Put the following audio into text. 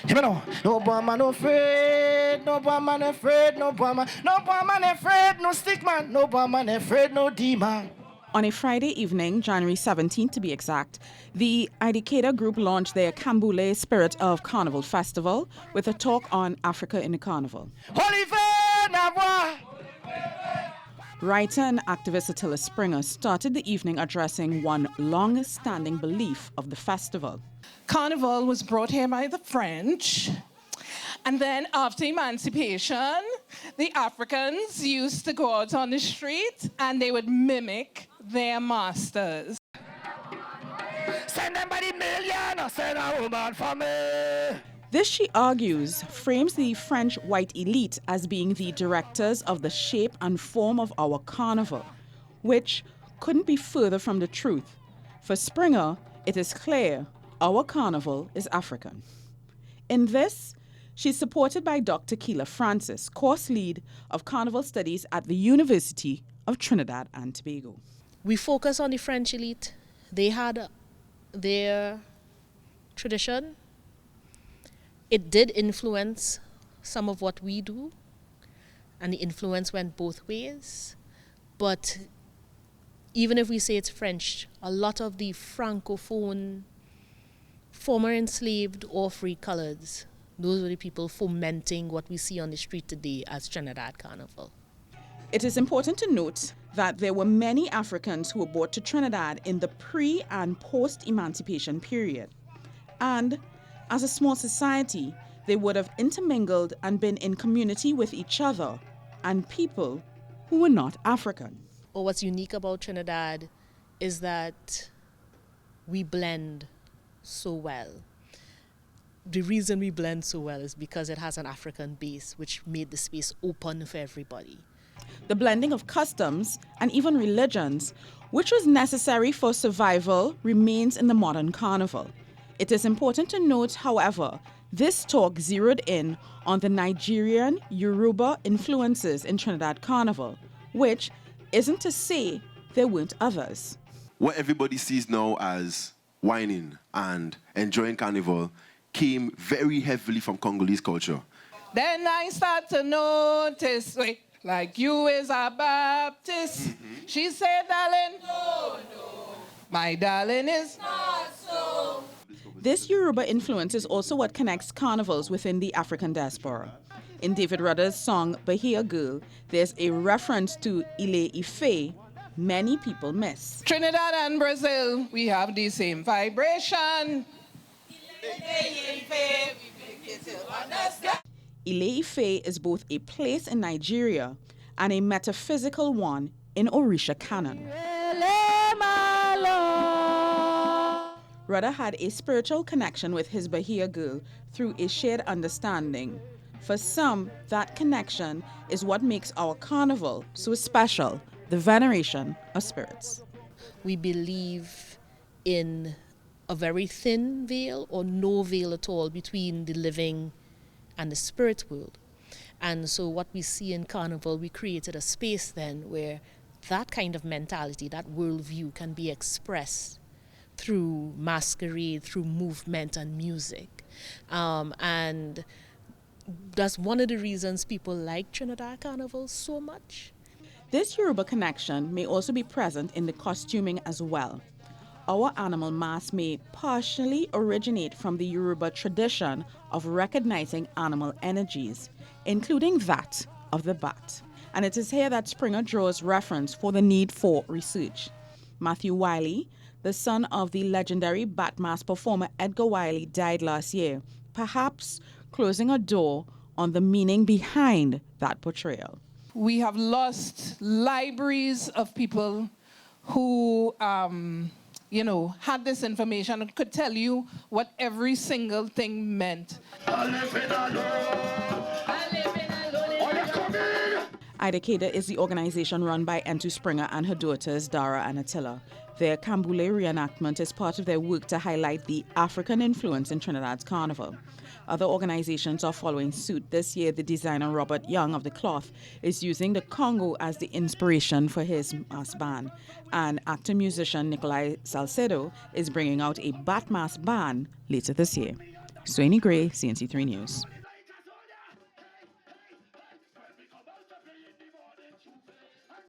Hear me now. No boy man afraid, no boy man afraid, no boy man afraid, no stick man, no boy man afraid, no demon. On a Friday evening, January 17th to be exact, the Identifing group launched their Cambule Spirit of Carnival Festival with a talk on Africa in the Carnival. Writer and activist Attila Springer started the evening addressing one long-standing belief of the festival. Carnival was brought here by the French. And then after emancipation, the Africans used to go out on the street and they would mimic their masters. Send them by the million or send a woman for me. This, she argues, frames the French white elite as being the directors of the shape and form of our carnival, which couldn't be further from the truth. For Springer, it is clear our carnival is African. In this, she's supported by Dr. Keela Francis, course lead of Carnival Studies at the University of Trinidad and Tobago. We focus on the French elite. They had their tradition. It did influence some of what we do, and the influence went both ways. But even if we say it's French, a lot of the Francophone, former enslaved or free coloreds, those were the people fomenting what we see on the street today as Trinidad Carnival. It is important to note that there were many Africans who were brought to Trinidad in the pre- and post-emancipation period. And as a small society, they would have intermingled and been in community with each other and people who were not African. Or what's unique about Trinidad is that we blend so well. The reason we blend so well is because it has an African base, which made the space open for everybody. The blending of customs and even religions, which was necessary for survival, remains in the modern carnival. It is important to note, however, this talk zeroed in on the Nigerian Yoruba influences in Trinidad Carnival, which isn't to say there weren't others. What everybody sees now as whining and enjoying carnival came very heavily from Congolese culture. Then I start to notice, wait, like you is a Baptist. She said, darling, no, my darling is not so. This Yoruba influence is also what connects carnivals within the African diaspora. In David Rudder's song Bahia Girl, there's a reference to Ile Ife many people miss. Trinidad and Brazil, we have the same vibration. Ile Ife is both a place in Nigeria and a metaphysical one in Orisha canon. Rudder had a spiritual connection with his Bahia Girl through a shared understanding. For some, that connection is what makes our carnival so special, the veneration of spirits. We believe in a very thin veil or no veil at all between the living and the spirit world. And so what we see in Carnival, we created a space then where that kind of mentality, that worldview can be expressed through masquerade, through movement and music. And that's one of the reasons people like Trinidad Carnival so much. This Yoruba connection may also be present in the costuming as well. Our animal mask may partially originate from the Yoruba tradition of recognizing animal energies, including that of the bat. And it is here that Springer draws reference for the need for research. Matthew Wiley, the son of the legendary bat mask performer Edgar Wiley, died last year, perhaps closing a door on the meaning behind that portrayal. We have lost libraries of people who, had this information and could tell you what every single thing meant. Idacada is the organization run by Entu Springer and her daughters Dara and Attila. Their Cambule reenactment is part of their work to highlight the African influence in Trinidad's carnival. Other organizations are following suit. This year, the designer Robert Young of the cloth is using the Congo as the inspiration for his mask band. And actor-musician Nikolai Salcedo is bringing out a bat mask band later this year. Swaney Gray, CNC3 News.